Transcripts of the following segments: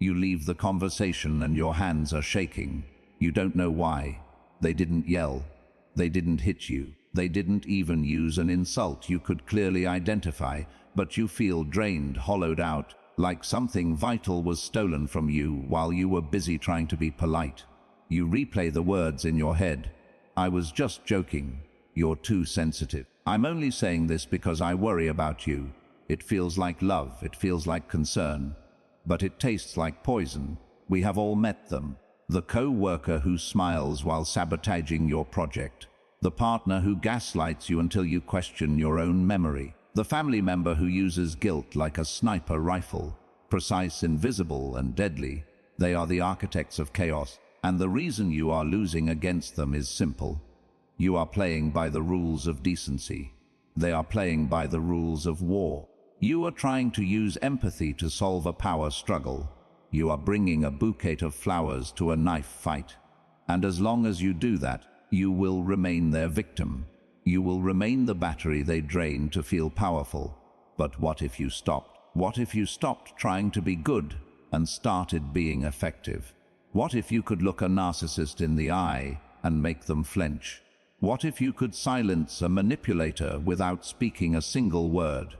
You leave the conversation and your hands are shaking. You don't know why. They didn't yell. They didn't hit you. They didn't even use an insult you could clearly identify, but you feel drained, hollowed out, like something vital was stolen from you while you were busy trying to be polite. You replay the words in your head. I was just joking. You're too sensitive. I'm only saying this because I worry about you. It feels like love. It feels like concern. But it tastes like poison. We have all met them. The co-worker who smiles while sabotaging your project. The partner who gaslights you until you question your own memory. The family member who uses guilt like a sniper rifle. Precise, invisible, and deadly. They are the architects of chaos. And the reason you are losing against them is simple. You are playing by the rules of decency. They are playing by the rules of war. You are trying to use empathy to solve a power struggle. You are bringing a bouquet of flowers to a knife fight. And as long as you do that, you will remain their victim. You will remain the battery they drain to feel powerful. But what if you stopped? What if you stopped trying to be good and started being effective? What if you could look a narcissist in the eye and make them flinch? What if you could silence a manipulator without speaking a single word?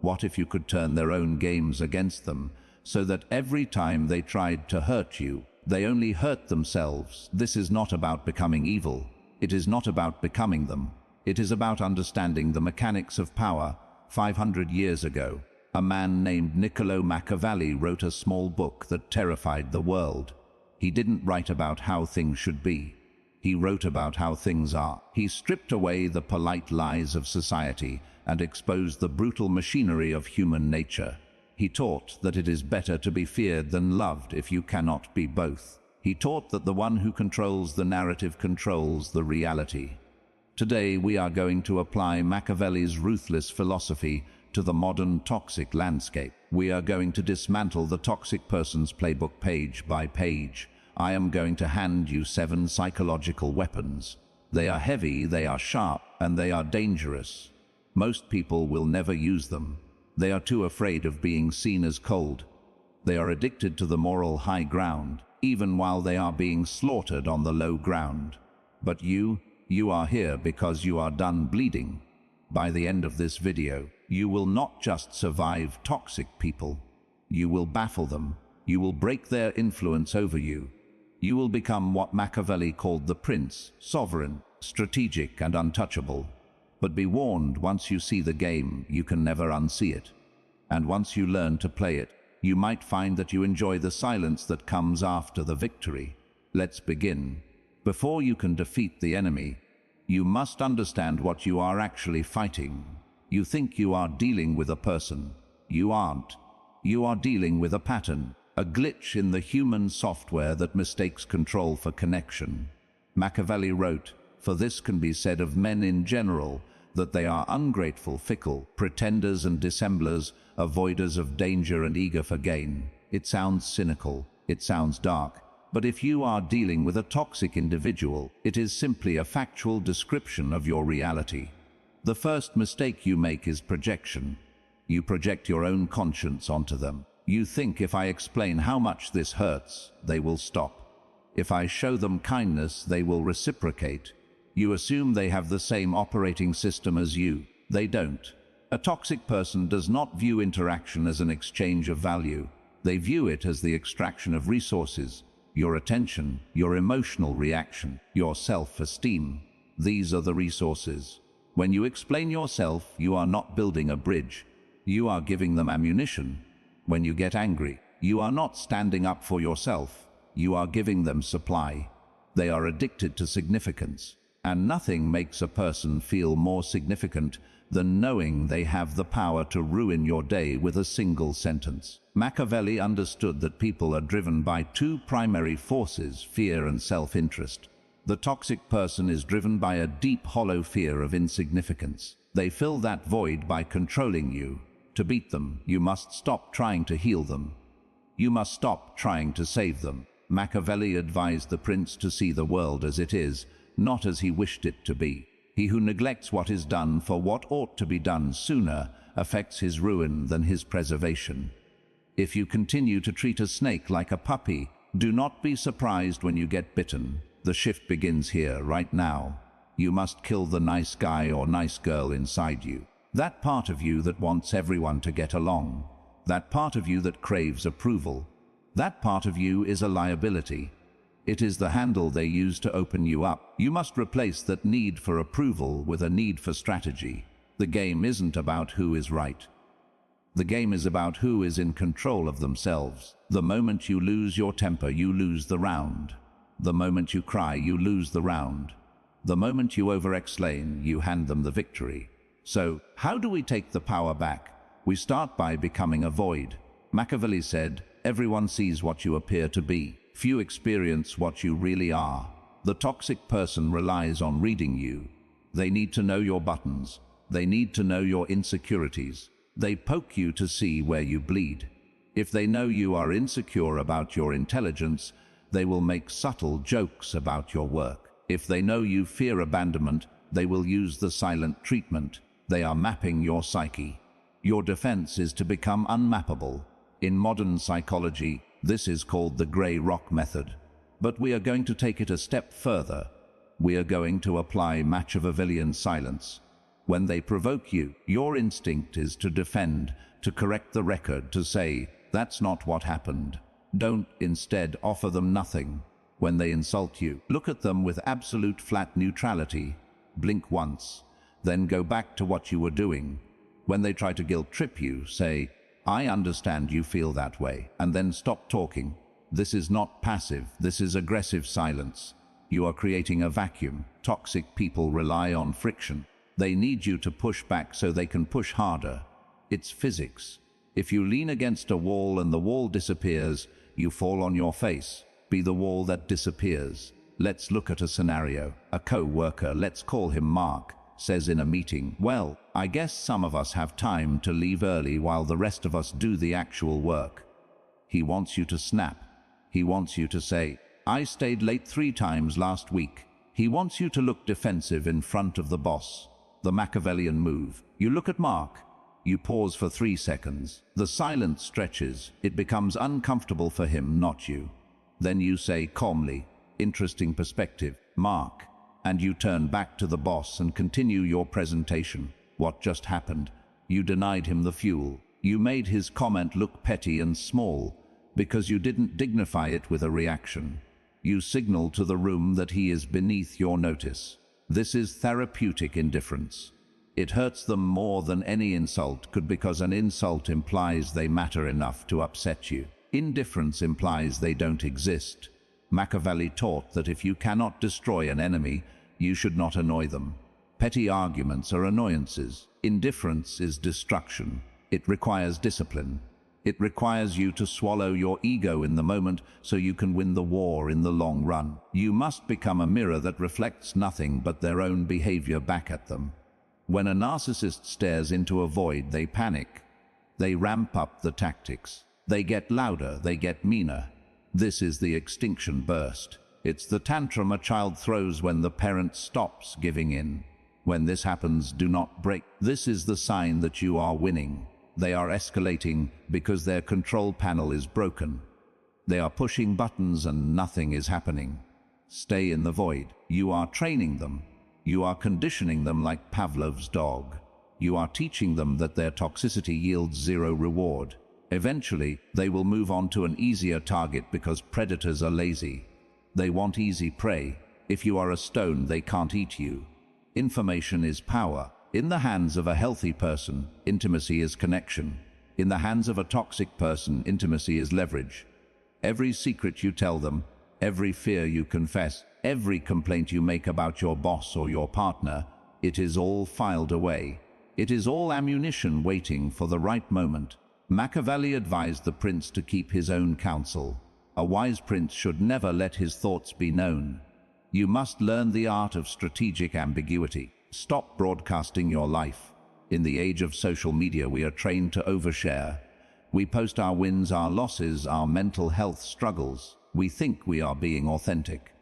What if you could turn their own games against them, so that every time they tried to hurt you, they only hurt themselves? This is not about becoming evil. It is not about becoming them. It is about understanding the mechanics of power. 500 years ago, a man named Niccolò Machiavelli wrote a small book that terrified the world. He didn't write about how things should be. He wrote about how things are. He stripped away the polite lies of society and exposed the brutal machinery of human nature. He taught that it is better to be feared than loved if you cannot be both. He taught that the one who controls the narrative controls the reality. Today we are going to apply Machiavelli's ruthless philosophy to the modern toxic landscape. We are going to dismantle the toxic person's playbook page by page. I am going to hand you 7 psychological weapons. They are heavy, they are sharp, and they are dangerous. Most people will never use them. They are too afraid of being seen as cold. They are addicted to the moral high ground, even while they are being slaughtered on the low ground. But you are here because you are done bleeding. By the end of this video, you will not just survive toxic people. You will baffle them. You will break their influence over you. You will become what Machiavelli called the prince, sovereign, strategic, and untouchable. But be warned, once you see the game, you can never unsee it. And once you learn to play it, you might find that you enjoy the silence that comes after the victory. Let's begin. Before you can defeat the enemy, you must understand what you are actually fighting. You think you are dealing with a person. You aren't. You are dealing with a pattern, a glitch in the human software that mistakes control for connection. Machiavelli wrote, "For this can be said of men in general, that they are ungrateful, fickle, pretenders and dissemblers, avoiders of danger and eager for gain." It sounds cynical, it sounds dark, but if you are dealing with a toxic individual, it is simply a factual description of your reality. The first mistake you make is projection. You project your own conscience onto them. You think, if I explain how much this hurts, they will stop. If I show them kindness, they will reciprocate. You assume they have the same operating system as you. They don't. A toxic person does not view interaction as an exchange of value. They view it as the extraction of resources, your attention, your emotional reaction, your self-esteem. These are the resources. When you explain yourself, you are not building a bridge. You are giving them ammunition. When you get angry, you are not standing up for yourself. You are giving them supply. They are addicted to significance. And nothing makes a person feel more significant than knowing they have the power to ruin your day with a single sentence. Machiavelli understood that people are driven by 2 primary forces, fear and self-interest. The toxic person is driven by a deep, hollow fear of insignificance. They fill that void by controlling you. To beat them, you must stop trying to heal them. You must stop trying to save them. Machiavelli advised the prince to see the world as it is, not as he wished it to be. He who neglects what is done for what ought to be done sooner affects his ruin than his preservation. If you continue to treat a snake like a puppy, do not be surprised when you get bitten. The shift begins here, right now. You must kill the nice guy or nice girl inside you. That part of you that wants everyone to get along. That part of you that craves approval. That part of you is a liability. It is the handle they use to open you up. You must replace that need for approval with a need for strategy. The game isn't about who is right. The game is about who is in control of themselves. The moment you lose your temper, you lose the round. The moment you cry, you lose the round. The moment you over-explain, you hand them the victory. So, how do we take the power back? We start by becoming a void. Machiavelli said, everyone sees what you appear to be. Few experience what you really are. The toxic person relies on reading you. They need to know your buttons. They need to know your insecurities. They poke you to see where you bleed. If they know you are insecure about your intelligence, they will make subtle jokes about your work. If they know you fear abandonment, they will use the silent treatment. They are mapping your psyche. Your defense is to become unmappable. In modern psychology, this is called the gray rock method. But we are going to take it a step further. We are going to apply Machiavellian silence. When they provoke you, your instinct is to defend, to correct the record, to say, that's not what happened. Don't instead offer them nothing. When they insult you, look at them with absolute flat neutrality. Blink once, then go back to what you were doing. When they try to guilt trip you, say, I understand you feel that way, and then stop talking. This is not passive, this is aggressive silence. You are creating a vacuum. Toxic people rely on friction. They need you to push back so they can push harder. It's physics. If you lean against a wall and the wall disappears, you fall on your face. Be the wall that disappears. Let's look at a scenario. A co-worker, let's call him Mark, says in a meeting, well, I guess some of us have time to leave early while the rest of us do the actual work. He wants you to snap. He wants you to say, I stayed late 3 times last week. He wants you to look defensive in front of the boss. The Machiavellian move. You look at Mark. You pause for 3 seconds. The silence stretches. It becomes uncomfortable for him, not you. Then you say calmly, interesting perspective, Mark. And you turn back to the boss and continue your presentation. What just happened? You denied him the fuel. You made his comment look petty and small because you didn't dignify it with a reaction. You signal to the room that he is beneath your notice. This is therapeutic indifference. It hurts them more than any insult could because an insult implies they matter enough to upset you. Indifference implies they don't exist. Machiavelli taught that if you cannot destroy an enemy, you should not annoy them. Petty arguments are annoyances. Indifference is destruction. It requires discipline. It requires you to swallow your ego in the moment so you can win the war in the long run. You must become a mirror that reflects nothing but their own behavior back at them. When a narcissist stares into a void, they panic. They ramp up the tactics. They get louder, they get meaner. This is the extinction burst. It's the tantrum a child throws when the parent stops giving in. When this happens, do not break. This is the sign that you are winning. They are escalating because their control panel is broken. They are pushing buttons and nothing is happening. Stay in the void. You are training them. You are conditioning them like Pavlov's dog. You are teaching them that their toxicity yields 0 reward. Eventually, they will move on to an easier target because predators are lazy. They want easy prey. If you are a stone, they can't eat you. Information is power. In the hands of a healthy person, intimacy is connection. In the hands of a toxic person, intimacy is leverage. Every secret you tell them, every fear you confess, every complaint you make about your boss or your partner, it is all filed away. It is all ammunition waiting for the right moment. Machiavelli advised the prince to keep his own counsel. A wise prince should never let his thoughts be known. You must learn the art of strategic ambiguity. Stop broadcasting your life. In the age of social media, we are trained to overshare. We post our wins, our losses, our mental health struggles. We think we are being authentic.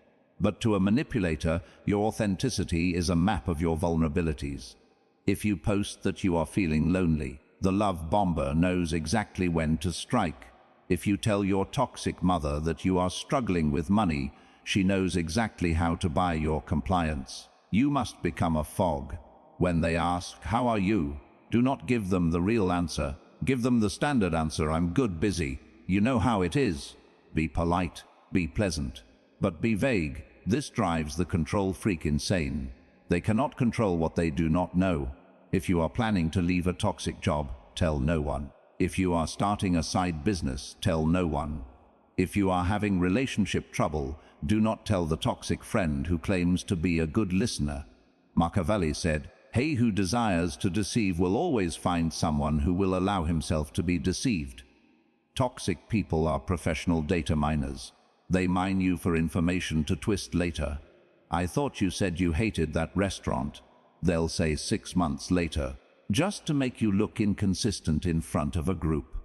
But to a manipulator, your authenticity is a map of your vulnerabilities. If you post that you are feeling lonely, The love bomber knows exactly when to strike. If you tell your toxic mother that you are struggling with money, she knows exactly how to buy your compliance. You must become a fog. When they ask, "How are you?" do not give them the real answer. Give them the standard answer, "I'm good, busy. You know how it is." Be polite, be pleasant, but be vague. This drives the control freak insane. They cannot control what they do not know. If you are planning to leave a toxic job, tell no one. If you are starting a side business, tell no one. If you are having relationship trouble, do not tell the toxic friend who claims to be a good listener. Machiavelli said, "He who desires to deceive will always find someone who will allow himself to be deceived." Toxic people are professional data miners. They mine you for information to twist later. "I thought you said you hated that restaurant," they'll say 6 months later, just to make you look inconsistent in front of a group.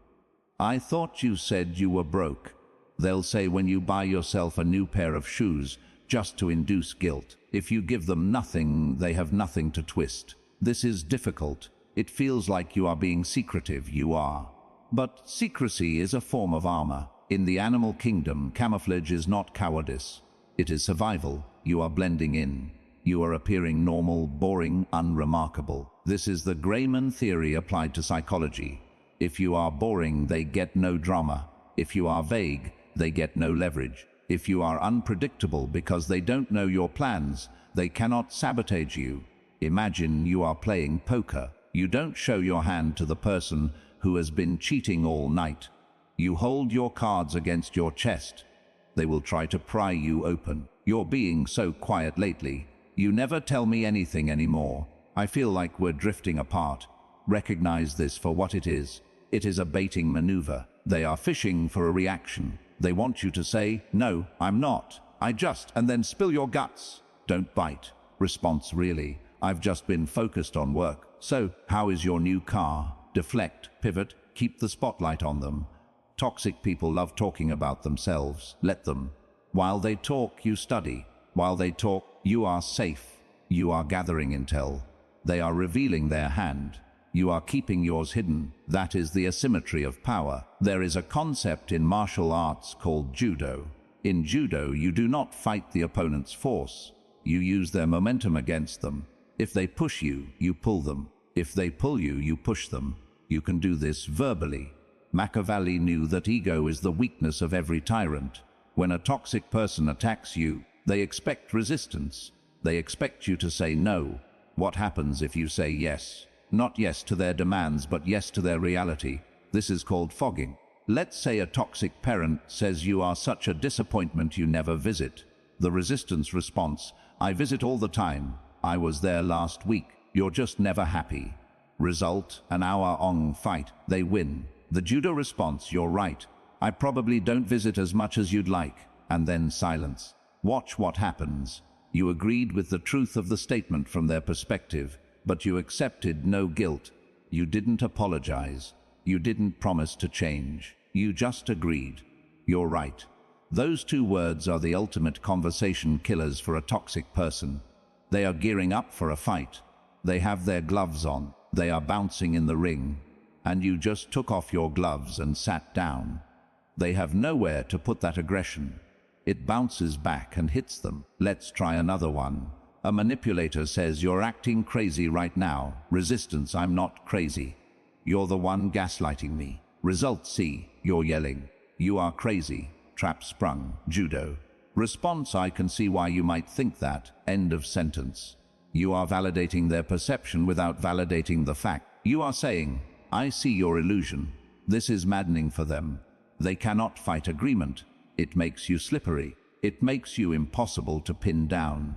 "I thought you said you were broke," they'll say when you buy yourself a new pair of shoes, just to induce guilt. If you give them nothing, they have nothing to twist. This is difficult. It feels like you are being secretive. You are. But secrecy is a form of armor. In the animal kingdom, camouflage is not cowardice. It is survival. You are blending in. You are appearing normal, boring, unremarkable. This is the Grayman theory applied to psychology. If you are boring, they get no drama. If you are vague, they get no leverage. If you are unpredictable because they don't know your plans, they cannot sabotage you. Imagine you are playing poker. You don't show your hand to the person who has been cheating all night. You hold your cards against your chest. They will try to pry you open. "You're being so quiet lately. You never tell me anything anymore. I feel like we're drifting apart." Recognize this for what it is. It is a baiting maneuver. They are fishing for a reaction. They want you to say, "No, I'm not. I just," and then spill your guts. Don't bite. Response, "Really? I've just been focused on work." "So, how is your new car?" Deflect, pivot, keep the spotlight on them. Toxic people love talking about themselves. Let them. While they talk, you study. While they talk, you are safe. You are gathering intel. They are revealing their hand. You are keeping yours hidden. That is the asymmetry of power. There is a concept in martial arts called judo. In judo, you do not fight the opponent's force. You use their momentum against them. If they push you, you pull them. If they pull you, you push them. You can do this verbally. Machiavelli knew that ego is the weakness of every tyrant. When a toxic person attacks you, they expect resistance. They expect you to say no. What happens if you say yes? Not yes to their demands, but yes to their reality. This is called fogging. Let's say a toxic parent says you are such a disappointment you never visit. The resistance response, "I visit all the time. I was there last week. You're just never happy." Result, an hour-long fight. They win. The judo response, "You're right. I probably don't visit as much as you'd like." And then silence. Watch what happens. You agreed with the truth of the statement from their perspective, but you accepted no guilt. You didn't apologize. You didn't promise to change. You just agreed. "You're right." Those two words are the ultimate conversation killers for a toxic person. They are gearing up for a fight. They have their gloves on. They are bouncing in the ring. And you just took off your gloves and sat down. They have nowhere to put that aggression. It bounces back and hits them. Let's try another one. A manipulator says, "You're acting crazy right now." Resistance, "I'm not crazy. You're the one gaslighting me." Result C, you're yelling. "You are crazy." Trap sprung. Judo. Response, "I can see why you might think that." End of sentence. You are validating their perception without validating the fact. You are saying, "I see your illusion." This is maddening for them. They cannot fight agreement. It makes you slippery. It makes you impossible to pin down.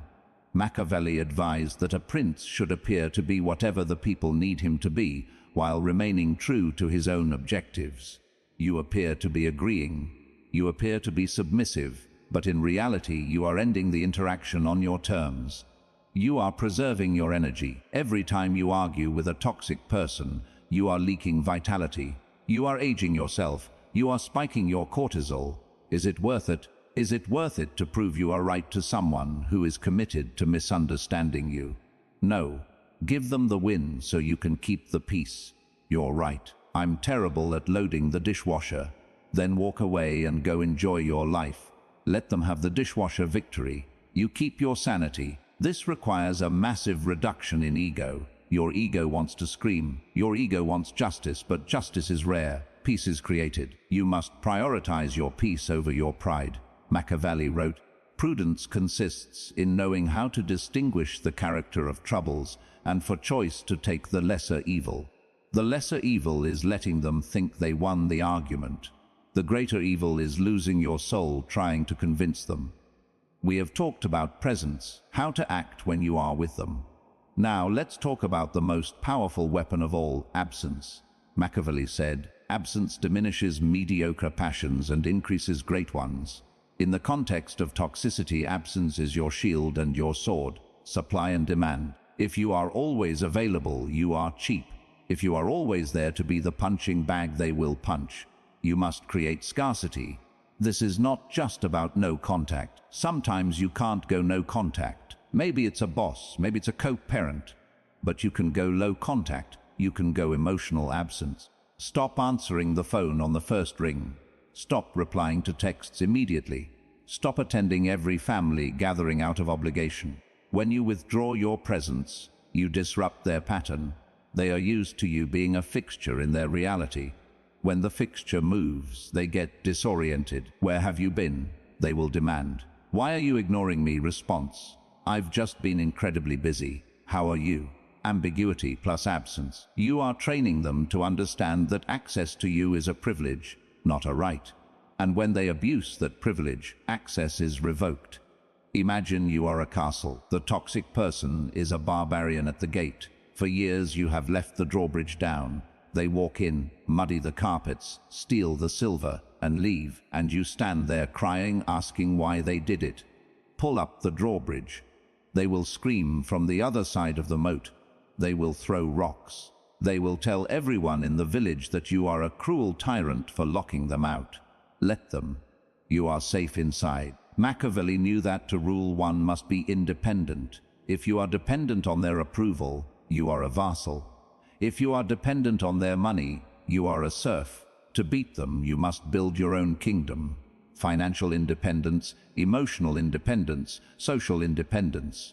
Machiavelli advised that a prince should appear to be whatever the people need him to be, while remaining true to his own objectives. You appear to be agreeing. You appear to be submissive, but in reality you are ending the interaction on your terms. You are preserving your energy. Every time you argue with a toxic person, you are leaking vitality. You are aging yourself. You are spiking your cortisol. Is it worth it? Is it worth it to prove you are right to someone who is committed to misunderstanding you? No. Give them the win so you can keep the peace. You're right. I'm terrible at loading the dishwasher. Then walk away and go enjoy your life. Let them have the dishwasher victory. You keep your sanity. This requires a massive reduction in ego. Your ego wants to scream. Your ego wants justice, but justice is rare. Peace is created. You must prioritize your peace over your pride. Machiavelli wrote, "Prudence consists in knowing how to distinguish the character of troubles and for choice to take the lesser evil. The lesser evil is letting them think they won the argument. The greater evil is losing your soul trying to convince them." We have talked about presence, how to act when you are with them. Now let's talk about the most powerful weapon of all, absence. Machiavelli said, "Absence diminishes mediocre passions and increases great ones." In the context of toxicity, absence is your shield and your sword, supply and demand. If you are always available, you are cheap. If you are always there to be the punching bag they will punch, you must create scarcity. This is not just about no contact. Sometimes you can't go no contact. Maybe it's a boss, maybe it's a co-parent. But you can go low contact, you can go emotional absence. Stop answering the phone on the first ring. Stop replying to texts immediately. Stop attending every family gathering out of obligation. When you withdraw your presence, you disrupt their pattern. They are used to you being a fixture in their reality. When the fixture moves, they get disoriented. "Where have you been?" they will demand. "Why are you ignoring me?" response. "I've just been incredibly busy. How are you?" Ambiguity plus absence. You are training them to understand that access to you is a privilege, not a right. And when they abuse that privilege, access is revoked. Imagine you are a castle. The toxic person is a barbarian at the gate. For years you have left the drawbridge down. They walk in, muddy the carpets, steal the silver, and leave, and you stand there crying, asking why they did it. Pull up the drawbridge. They will scream from the other side of the moat. They will throw rocks. They will tell everyone in the village that you are a cruel tyrant for locking them out. Let them. You are safe inside. Machiavelli knew that to rule one must be independent. If you are dependent on their approval, you are a vassal. If you are dependent on their money, you are a serf. To beat them, you must build your own kingdom. Financial independence, emotional independence, social independence.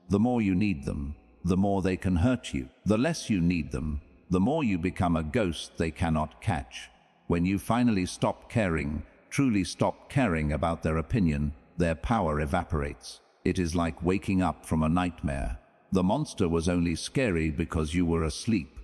The more you need them, the more they can hurt you. The less you need them, the more you become a ghost they cannot catch. When you finally stop caring, truly stop caring about their opinion, their power evaporates. It is like waking up from a nightmare. The monster was only scary because you were asleep.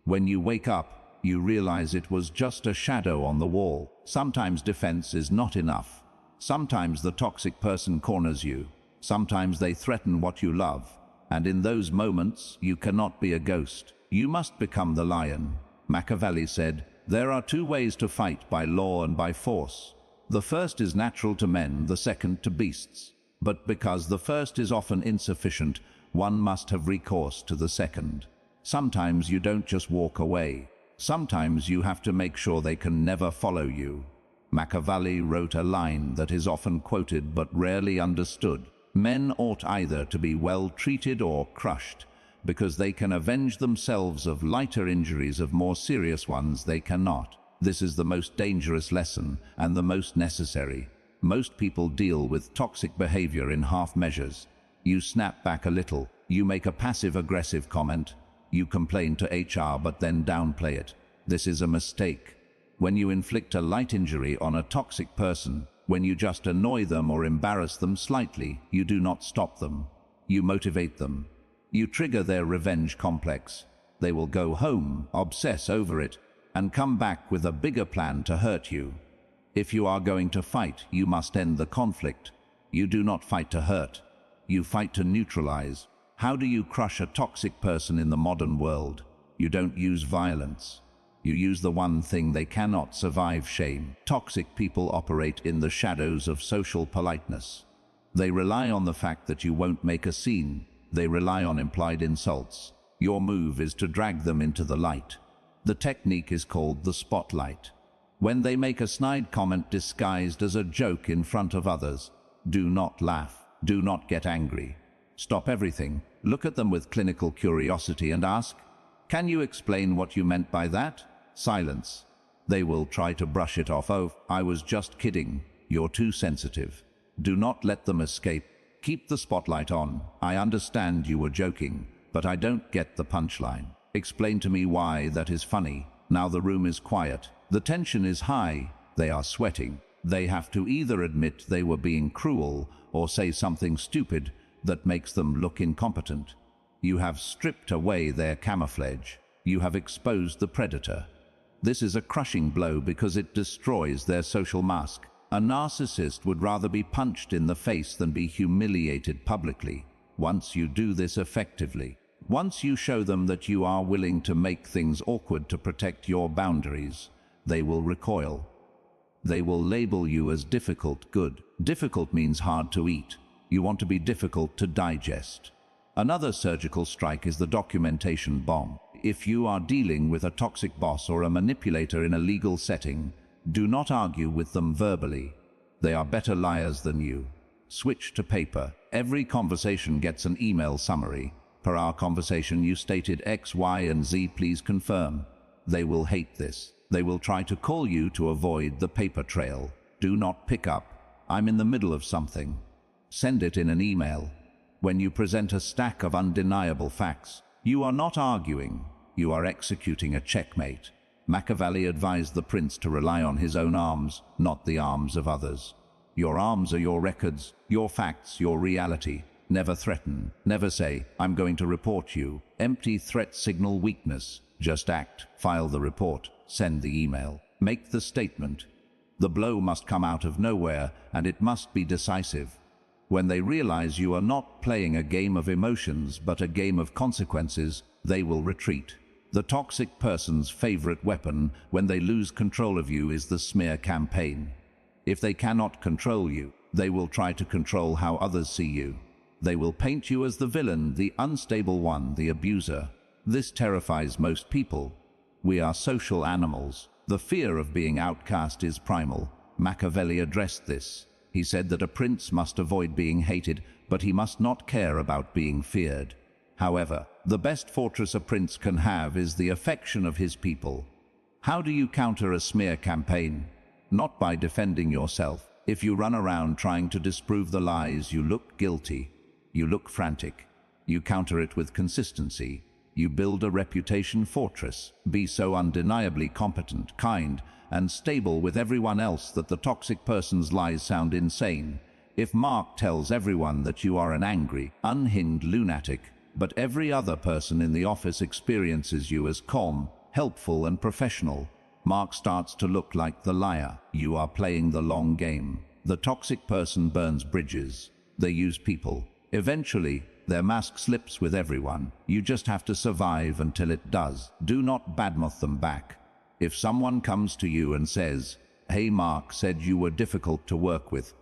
When you wake up, you realize it was just a shadow on the wall. Sometimes defense is not enough. Sometimes the toxic person corners you. Sometimes they threaten what you love. And in those moments, you cannot be a ghost. You must become the lion. Machiavelli said, "There are two ways to fight, by law and by force. The first is natural to men, the second to beasts. But because the first is often insufficient, one must have recourse to the second. Sometimes you don't just walk away. Sometimes you have to make sure they can never follow you." Machiavelli wrote a line that is often quoted but rarely understood. Men ought either to be well treated or crushed, because they can avenge themselves of lighter injuries, of more serious ones they cannot. This is the most dangerous lesson and the most necessary. Most people deal with toxic behavior in half measures. You snap back a little, you make a passive-aggressive comment, you complain to HR but then downplay it. This is a mistake. When you inflict a light injury on a toxic person, when you just annoy them or embarrass them slightly, you do not stop them. You motivate them. You trigger their revenge complex. They will go home, obsess over it, and come back with a bigger plan to hurt you. If you are going to fight, you must end the conflict. You do not fight to hurt. You fight to neutralize. How do you crush a toxic person in the modern world? You don't use violence. You use the one thing they cannot survive: shame. Toxic people operate in the shadows of social politeness. They rely on the fact that you won't make a scene. They rely on implied insults. Your move is to drag them into the light. The technique is called the spotlight. When they make a snide comment disguised as a joke in front of others, do not laugh. Do not get angry. Stop everything. Look at them with clinical curiosity and ask, Can you explain what you meant by that? Silence. They will try to brush it off. Oh, I was just kidding. You're too sensitive. Do not let them escape. Keep the spotlight on. I understand you were joking, but I don't get the punchline. Explain to me why that is funny. Now the room is quiet. The tension is high. They are sweating. They have to either admit they were being cruel or say something stupid that makes them look incompetent. You have stripped away their camouflage. You have exposed the predator. This is a crushing blow because it destroys their social mask. A narcissist would rather be punched in the face than be humiliated publicly. Once you do this effectively, once you show them that you are willing to make things awkward to protect your boundaries, they will recoil. They will label you as difficult good. Difficult means hard to eat. You want to be difficult to digest. Another surgical strike is the documentation bomb. If you are dealing with a toxic boss or a manipulator in a legal setting, do not argue with them verbally. They are better liars than you. Switch to paper. Every conversation gets an email summary. Per our conversation, you stated X, Y, and Z. Please confirm. They will hate this. They will try to call you to avoid the paper trail. Do not pick up. I'm in the middle of something. Send it in an email. When you present a stack of undeniable facts, you are not arguing. You are executing a checkmate. Machiavelli advised the prince to rely on his own arms, not the arms of others. Your arms are your records, your facts, your reality. Never threaten. Never say, I'm going to report you. Empty threats signal weakness. Just act. File the report. Send the email. Make the statement. The blow must come out of nowhere, and it must be decisive. When they realize you are not playing a game of emotions but a game of consequences, they will retreat. The toxic person's favorite weapon when they lose control of you is the smear campaign. If they cannot control you, they will try to control how others see you. They will paint you as the villain, the unstable one, the abuser. This terrifies most people. We are social animals. The fear of being outcast is primal. Machiavelli addressed this. He said that a prince must avoid being hated, but he must not care about being feared. However, the best fortress a prince can have is the affection of his people. How do you counter a smear campaign? Not by defending yourself. If you run around trying to disprove the lies, you look guilty. You look frantic. You counter it with consistency. You build a reputation fortress. Be so undeniably competent, kind, and stable with everyone else that the toxic person's lies sound insane. If Mark tells everyone that you are an angry, unhinged lunatic, but every other person in the office experiences you as calm, helpful, and professional, Mark starts to look like the liar. You are playing the long game. The toxic person burns bridges. They use people. Eventually, their mask slips with everyone. You just have to survive until it does. Do not badmouth them back. If someone comes to you and says, "Hey, Mark said you were difficult to work with,"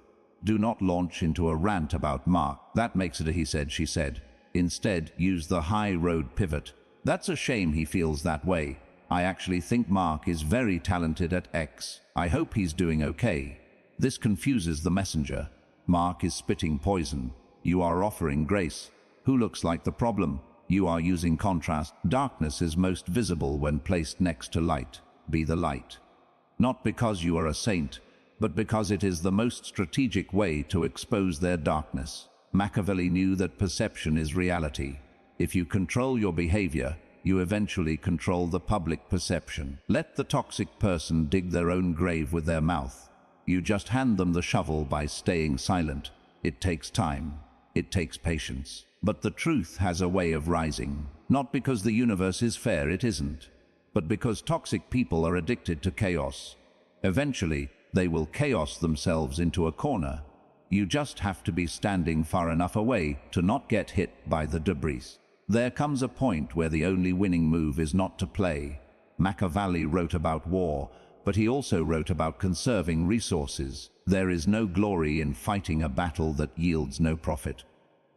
do not launch into a rant about Mark. That makes it a he said, she said. Instead, use the high road pivot. That's a shame he feels that way. I actually think Mark is very talented at X. I hope he's doing okay. This confuses the messenger. Mark is spitting poison. You are offering grace. Who looks like the problem? You are using contrast. Darkness is most visible when placed next to light. Be the light. Not because you are a saint, but because it is the most strategic way to expose their darkness. Machiavelli knew that perception is reality. If you control your behavior, you eventually control the public perception. Let the toxic person dig their own grave with their mouth. You just hand them the shovel by staying silent. It takes time. It takes patience. But the truth has a way of rising. Not because the universe is fair, it isn't. But because toxic people are addicted to chaos. Eventually, they will chaos themselves into a corner. You just have to be standing far enough away to not get hit by the debris. There comes a point where the only winning move is not to play. Machiavelli wrote about war, but he also wrote about conserving resources. There is no glory in fighting a battle that yields no profit.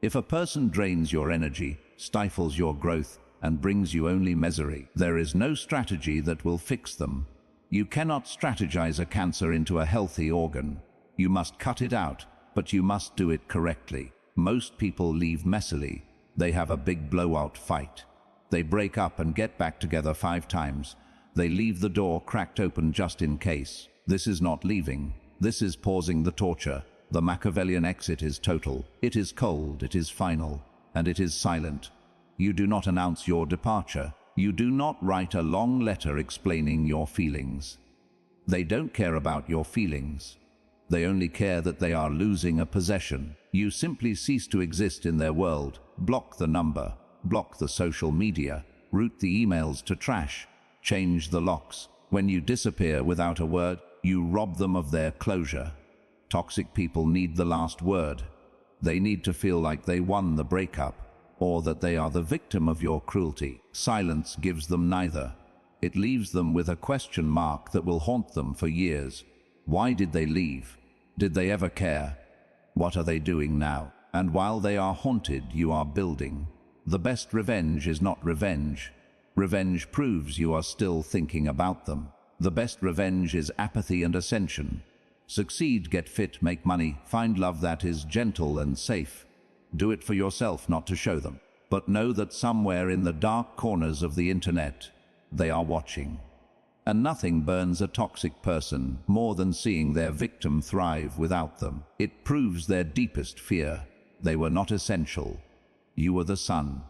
If a person drains your energy, stifles your growth, and brings you only misery, there is no strategy that will fix them. You cannot strategize a cancer into a healthy organ. You must cut it out, but you must do it correctly. Most people leave messily. They have a big blowout fight. They break up and get back together 5 times. They leave the door cracked open just in case. This is not leaving. This is pausing the torture. The Machiavellian exit is total. It is cold, it is final, and it is silent. You do not announce your departure. You do not write a long letter explaining your feelings. They don't care about your feelings. They only care that they are losing a possession. You simply cease to exist in their world. Block the number, block the social media, route the emails to trash, change the locks. When you disappear without a word, you rob them of their closure. Toxic people need the last word. They need to feel like they won the breakup, or that they are the victim of your cruelty. Silence gives them neither. It leaves them with a question mark that will haunt them for years. Why did they leave? Did they ever care? What are they doing now? And while they are haunted, you are building. The best revenge is not revenge. Revenge proves you are still thinking about them. The best revenge is apathy and ascension. Succeed, get fit, make money, find love that is gentle and safe. Do it for yourself, not to show them. But know that somewhere in the dark corners of the internet, they are watching. And nothing burns a toxic person more than seeing their victim thrive without them. It proves their deepest fear. They were not essential. You were the sun.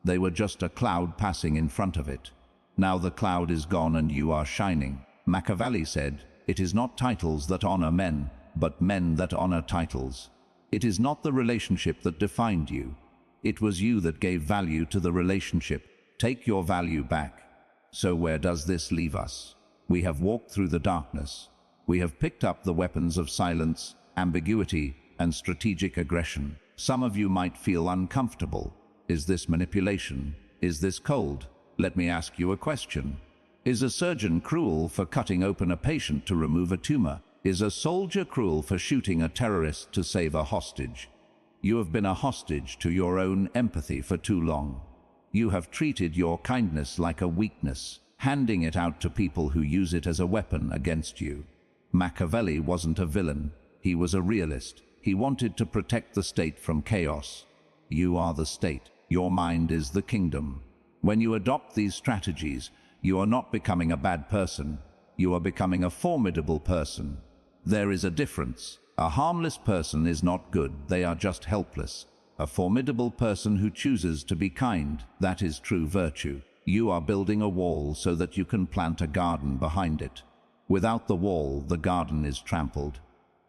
They were just a cloud passing in front of it. Now the cloud is gone and you are shining. Machiavelli said, "It is not titles that honor men, but men that honor titles." It is not the relationship that defined you. It was you that gave value to the relationship. Take your value back. So where does this leave us? We have walked through the darkness. We have picked up the weapons of silence, ambiguity, and strategic aggression. Some of you might feel uncomfortable. Is this manipulation? Is this cold? Let me ask you a question. Is a surgeon cruel for cutting open a patient to remove a tumor? Is a soldier cruel for shooting a terrorist to save a hostage? You have been a hostage to your own empathy for too long. You have treated your kindness like a weakness, handing it out to people who use it as a weapon against you. Machiavelli wasn't a villain. He was a realist. He wanted to protect the state from chaos. You are the state. Your mind is the kingdom. When you adopt these strategies, you are not becoming a bad person. You are becoming a formidable person. There is a difference. A harmless person is not good. They are just helpless. A formidable person who chooses to be kind, that is true virtue. You are building a wall so that you can plant a garden behind it. Without the wall, the garden is trampled.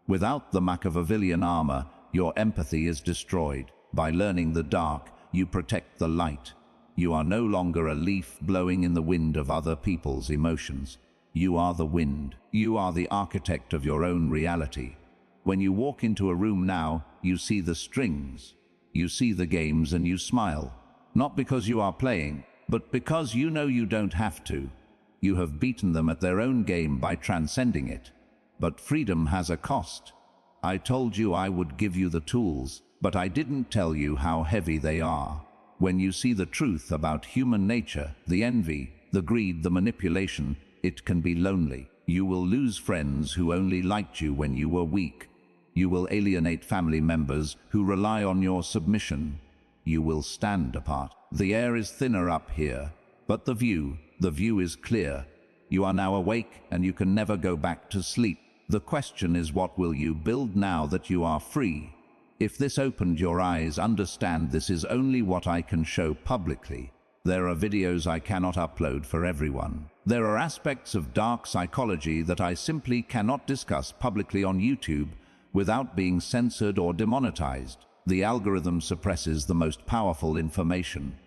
Without the Machiavellian armor, your empathy is destroyed. By learning the dark, you protect the light. You are no longer a leaf blowing in the wind of other people's emotions. You are the wind. You are the architect of your own reality. When you walk into a room now, you see the strings. You see the games and you smile. Not because you are playing, but because you know you don't have to. You have beaten them at their own game by transcending it. But freedom has a cost. I told you I would give you the tools, but I didn't tell you how heavy they are. When you see the truth about human nature, the envy, the greed, the manipulation, it can be lonely. You will lose friends who only liked you when you were weak. You will alienate family members who rely on your submission. You will stand apart. The air is thinner up here, but the view is clear. You are now awake and you can never go back to sleep. The question is, what will you build now that you are free? If this opened your eyes, understand this is only what I can show publicly. There are videos I cannot upload for everyone. There are aspects of dark psychology that I simply cannot discuss publicly on YouTube without being censored or demonetized. The algorithm suppresses the most powerful information.